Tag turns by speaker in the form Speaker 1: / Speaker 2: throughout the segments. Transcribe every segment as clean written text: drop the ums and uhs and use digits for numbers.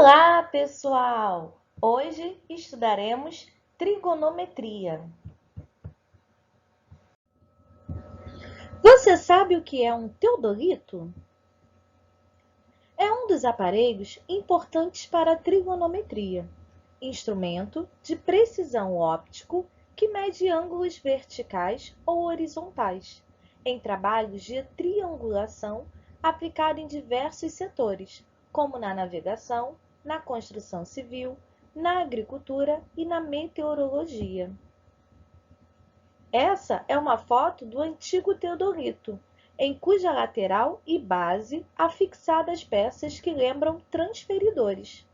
Speaker 1: Olá, pessoal! Hoje estudaremos trigonometria. Você sabe o que é um teodolito? É um dos aparelhos importantes para a trigonometria, instrumento de precisão óptico que mede ângulos verticais ou horizontais, em trabalhos de triangulação aplicado em diversos setores, como na navegação, na construção civil, na agricultura e na meteorologia. Essa é uma foto do antigo teodolito, em cuja lateral e base há fixadas peças que lembram transferidores.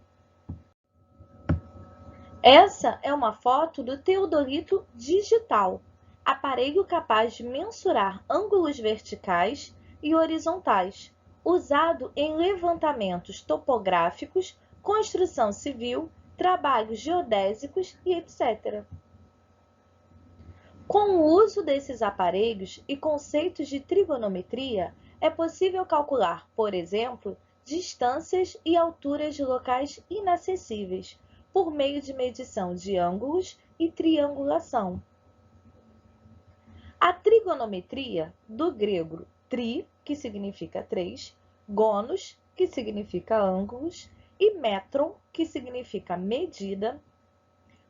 Speaker 1: Essa é uma foto do teodolito digital, aparelho capaz de mensurar ângulos verticais e horizontais, usado em levantamentos topográficos, construção civil, trabalhos geodésicos e etc. Com o uso desses aparelhos e conceitos de trigonometria, é possível calcular, por exemplo, distâncias e alturas de locais inacessíveis, por meio de medição de ângulos e triangulação. A trigonometria, do grego tri, que significa 3, gonos, que significa ângulos, e metron, que significa medida,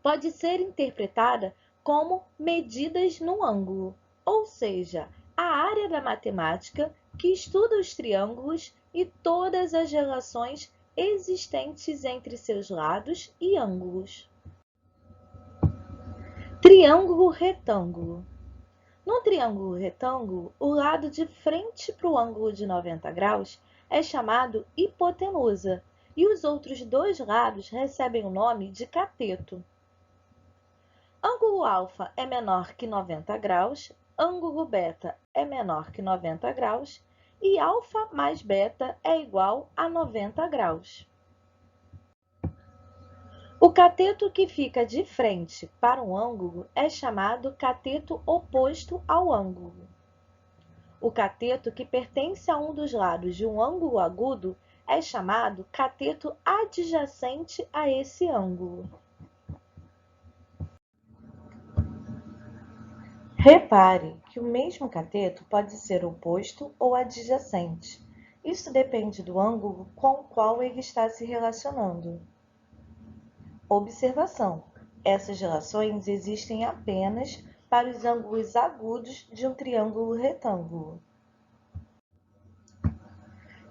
Speaker 1: pode ser interpretada como medidas no ângulo, ou seja, a área da matemática que estuda os triângulos e todas as relações existentes entre seus lados e ângulos. Triângulo retângulo. No triângulo retângulo, o lado de frente para o ângulo de 90 graus é chamado hipotenusa, e os outros dois lados recebem o nome de cateto. Ângulo alfa é menor que 90 graus, ângulo beta é menor que 90 graus e alfa mais beta é igual a 90 graus. O cateto que fica de frente para um ângulo é chamado cateto oposto ao ângulo. O cateto que pertence a um dos lados de um ângulo agudo é chamado cateto adjacente a esse ângulo. Repare que o mesmo cateto pode ser oposto ou adjacente. Isso depende do ângulo com o qual ele está se relacionando. Observação: essas relações existem apenas para os ângulos agudos de um triângulo retângulo.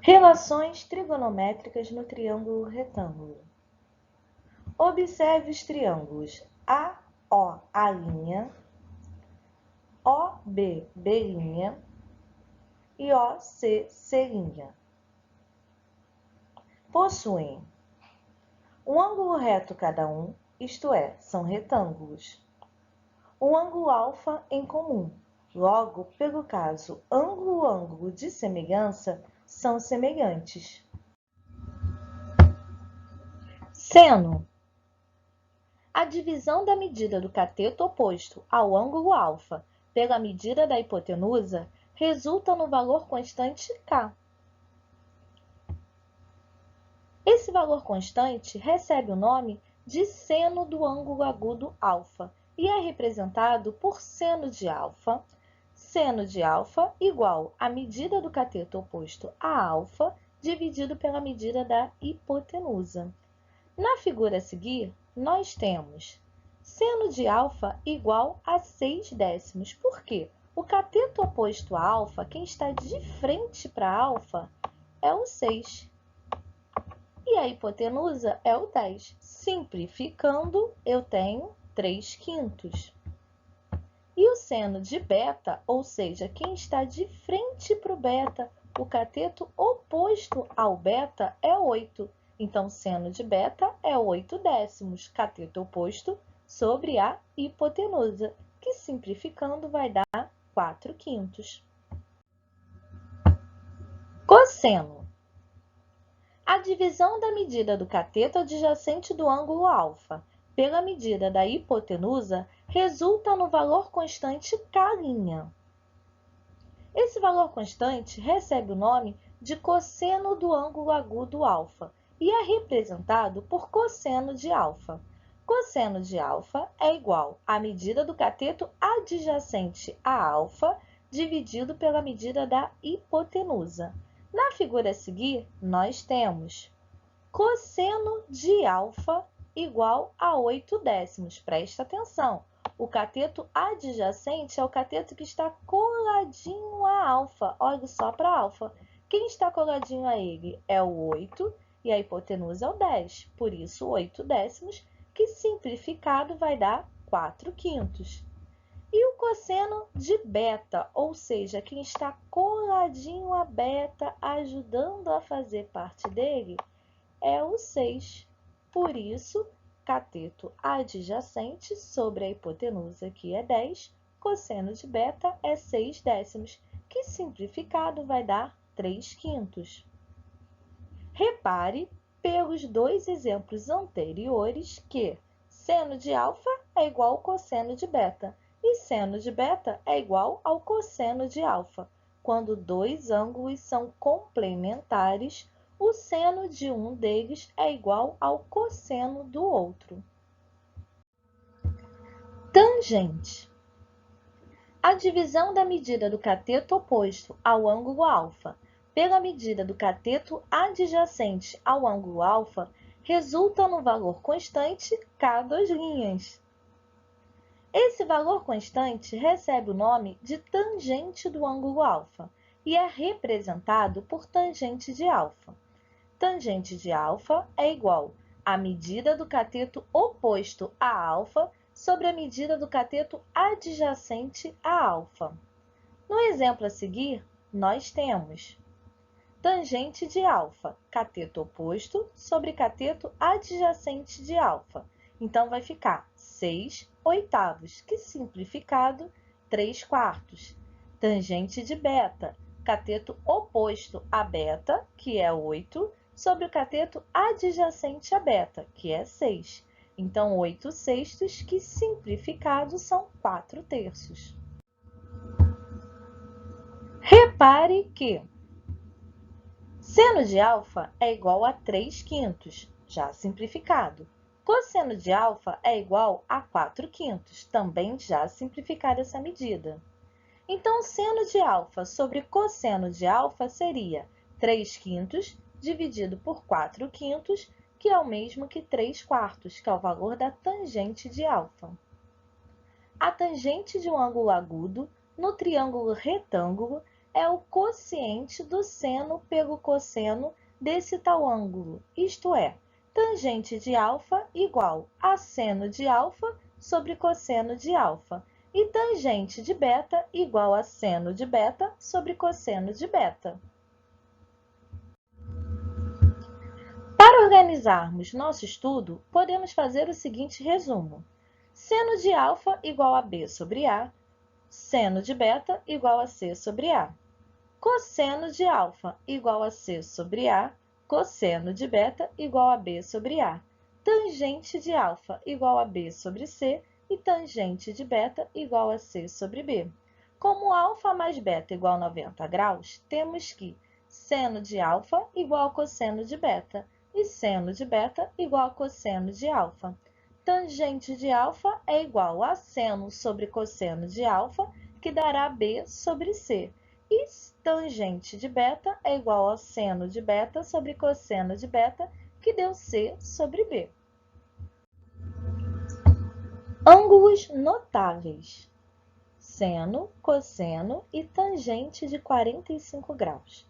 Speaker 1: Relações trigonométricas no triângulo retângulo. Observe os triângulos AOA', OB, B' e OC, C'. Possuem um ângulo reto cada um, isto é, são retângulos. Um ângulo alfa em comum. Logo, pelo caso ângulo-ângulo de semelhança, são semelhantes. Seno. A divisão da medida do cateto oposto ao ângulo alfa pela medida da hipotenusa resulta no valor constante k. Esse valor constante recebe o nome de seno do ângulo agudo alfa e é representado por seno de alfa igual à medida do cateto oposto a alfa dividido pela medida da hipotenusa. Na figura a seguir, nós temos seno de alfa igual a 6/10. Por quê? O cateto oposto a alfa, quem está de frente para alfa, é o 6. E a hipotenusa é o 10. Simplificando, eu tenho 3/5. E o seno de beta, ou seja, quem está de frente para o beta, o cateto oposto ao beta é 8. Então, seno de beta é 8/10, cateto oposto sobre a hipotenusa, que simplificando vai dar 4/5. Cosseno. A divisão da medida do cateto adjacente do ângulo alfa pela medida da hipotenusa resulta no valor constante k'. Esse valor constante recebe o nome de cosseno do ângulo agudo alfa e é representado por cosseno de alfa. Cosseno de alfa é igual à medida do cateto adjacente a alfa dividido pela medida da hipotenusa. Na figura a seguir, nós temos cosseno de alfa igual a 8/10. Presta atenção. O cateto adjacente é o cateto que está coladinho a alfa. Olha só para alfa. Quem está coladinho a ele é o 8 e a hipotenusa é o 10. Por isso, 8/10, que simplificado vai dar 4/5. E o cosseno de beta, ou seja, quem está coladinho a beta, ajudando a fazer parte dele, é o 6. Por isso, cateto adjacente sobre a hipotenusa, que é 10, cosseno de beta é 6/10, que simplificado vai dar 3/5. Repare, pelos dois exemplos anteriores, que seno de alfa é igual ao cosseno de beta e seno de beta é igual ao cosseno de alfa. Quando dois ângulos são complementares, o seno de um deles é igual ao cosseno do outro. Tangente. A divisão da medida do cateto oposto ao ângulo alfa pela medida do cateto adjacente ao ângulo alfa resulta no valor constante K2'. Esse valor constante recebe o nome de tangente do ângulo alfa e é representado por tangente de alfa. Tangente de alfa é igual à medida do cateto oposto a alfa sobre a medida do cateto adjacente a alfa. No exemplo a seguir, nós temos tangente de alfa, cateto oposto sobre cateto adjacente de alfa. Então, vai ficar 6/8, que simplificado, 3/4. Tangente de beta, cateto oposto a beta, que é 8, sobre o cateto adjacente a beta, que é 6. Então, 8/6, que simplificado são 4/3. Repare que seno de alfa é igual a 3/5, já simplificado. Cosseno de alfa é igual a 4/5, também já simplificada essa medida. Então, seno de alfa sobre cosseno de alfa seria 3/5 dividido por 4/5, que é o mesmo que 3/4, que é o valor da tangente de alfa. A tangente de um ângulo agudo no triângulo retângulo é o quociente do seno pelo cosseno desse tal ângulo, isto é, tangente de alfa igual a seno de alfa sobre cosseno de alfa, e tangente de beta igual a seno de beta sobre cosseno de beta. Para organizarmos nosso estudo, podemos fazer o seguinte resumo. Seno de alfa igual a b sobre a, seno de beta igual a c sobre a. Cosseno de alfa igual a c sobre a, cosseno de beta igual a b sobre a. Tangente de alfa igual a b sobre c e tangente de beta igual a c sobre b. Como alfa mais beta igual a 90 graus, temos que seno de alfa igual a cosseno de beta e seno de beta igual a cosseno de alfa. Tangente de alfa é igual a seno sobre cosseno de alfa, que dará b sobre c. E tangente de beta é igual a seno de beta sobre cosseno de beta, que deu c sobre b. Ângulos notáveis. Seno, cosseno e tangente de 45 graus.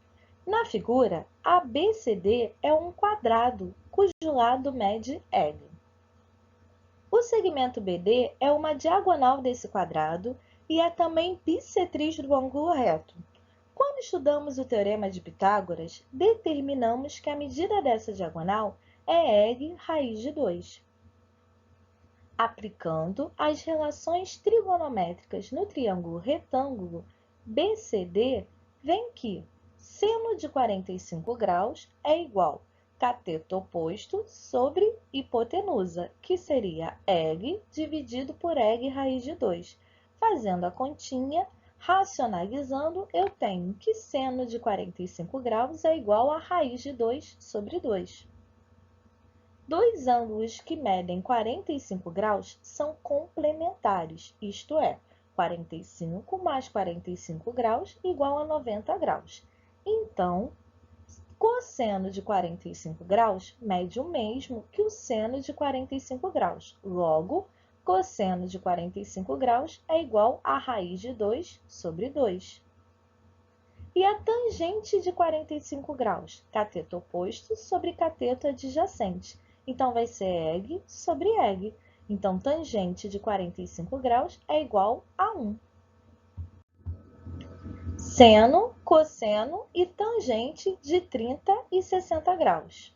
Speaker 1: Na figura, ABCD é um quadrado, cujo lado mede L. O segmento BD é uma diagonal desse quadrado e é também bissetriz do ângulo reto. Quando estudamos o Teorema de Pitágoras, determinamos que a medida dessa diagonal é L raiz de 2. Aplicando as relações trigonométricas no triângulo retângulo BCD, vem que seno de 45 graus é igual cateto oposto sobre hipotenusa, que seria L dividido por L raiz de 2. Fazendo a continha, racionalizando, eu tenho que seno de 45 graus é igual a raiz de 2 sobre 2. Dois ângulos que medem 45 graus são complementares, isto é, 45 mais 45 graus igual a 90 graus. Então, cosseno de 45 graus mede o mesmo que o seno de 45 graus. Logo, cosseno de 45 graus é igual a raiz de 2 sobre 2. E a tangente de 45 graus? Cateto oposto sobre cateto adjacente. Então, vai ser EG sobre EG. Então, tangente de 45 graus é igual a 1. Seno, cosseno e tangente de 30 e 60 graus.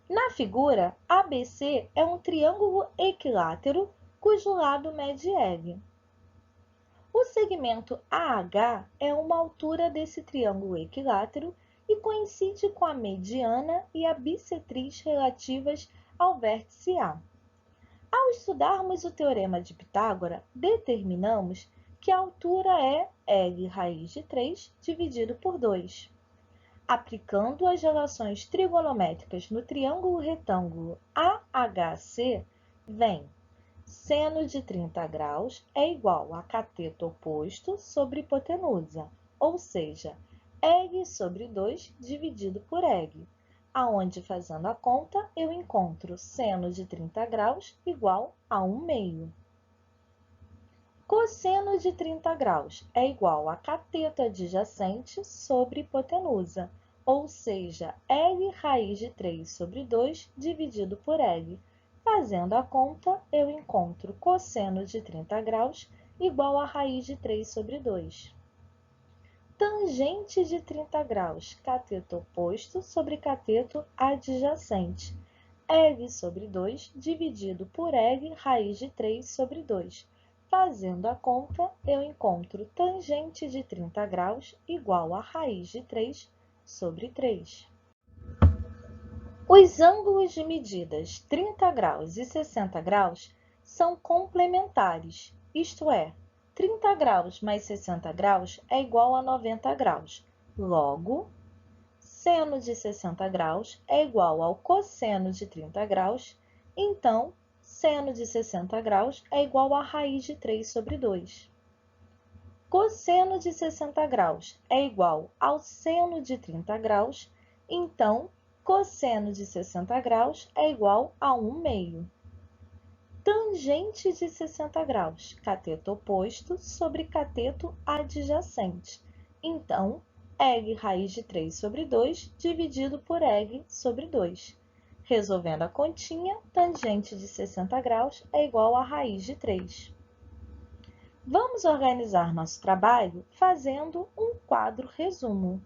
Speaker 1: Na figura, ABC é um triângulo equilátero cujo lado mede EG. O segmento AH é uma altura desse triângulo equilátero e coincide com a mediana e a bissetriz relativas ao vértice A. Ao estudarmos o teorema de Pitágoras, determinamos que a altura é EG raiz de 3 dividido por 2. Aplicando as relações trigonométricas no triângulo retângulo AHC, vem seno de 30 graus é igual a cateto oposto sobre hipotenusa, ou seja, EG sobre 2 dividido por EG, aonde, fazendo a conta, eu encontro seno de 30 graus igual a 1/2. Cosseno de 30 graus é igual a cateto adjacente sobre hipotenusa, ou seja, EG raiz de 3 sobre 2 dividido por EG. Fazendo a conta, eu encontro cosseno de 30 graus igual a raiz de 3 sobre 2. Tangente de 30 graus, cateto oposto sobre cateto adjacente. EG sobre 2 dividido por EG raiz de 3 sobre 2. Fazendo a conta, eu encontro tangente de 30 graus igual a raiz de 3 sobre 3. Os ângulos de medidas 30 graus e 60 graus são complementares, isto é, 30 graus mais 60 graus é igual a 90 graus. Logo, seno de 60 graus é igual ao cosseno de 30 graus, então, seno de 60 graus é igual a raiz de 3 sobre 2. Cosseno de 60 graus é igual ao seno de 30 graus, então, cosseno de 60 graus é igual a 1/2. Tangente de 60 graus, cateto oposto sobre cateto adjacente. Então, EG raiz de 3 sobre 2 dividido por EG sobre 2. Resolvendo a continha, tangente de 60 graus é igual a raiz de 3. Vamos organizar nosso trabalho fazendo um quadro resumo.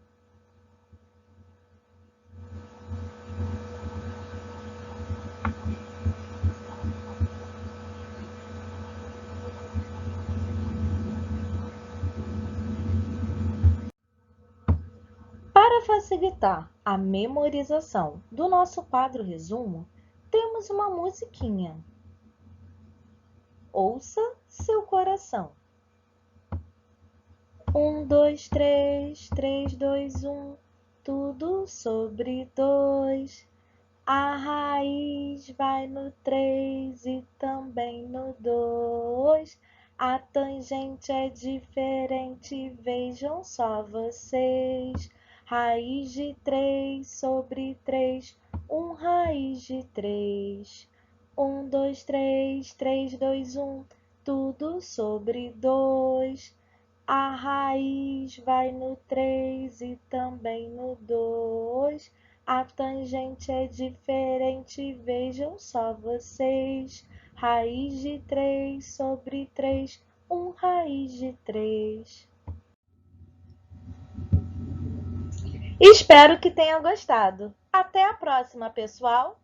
Speaker 1: Para facilitar a memorização do nosso quadro resumo, temos uma musiquinha. Ouça seu coração. 1, 2, 3, 3, 2, 1, tudo sobre 2. A raiz vai no 3 e também no 2. A tangente é diferente, vejam só vocês. Raiz de 3 sobre 3, 1 raiz de 3. 1, 2, 3, 3, 2, 1, tudo sobre 2. A raiz vai no 3 e também no 2. A tangente é diferente, vejam só vocês. Raiz de 3 sobre 3, 1 raiz de 3. Espero que tenha gostado. Até a próxima, pessoal!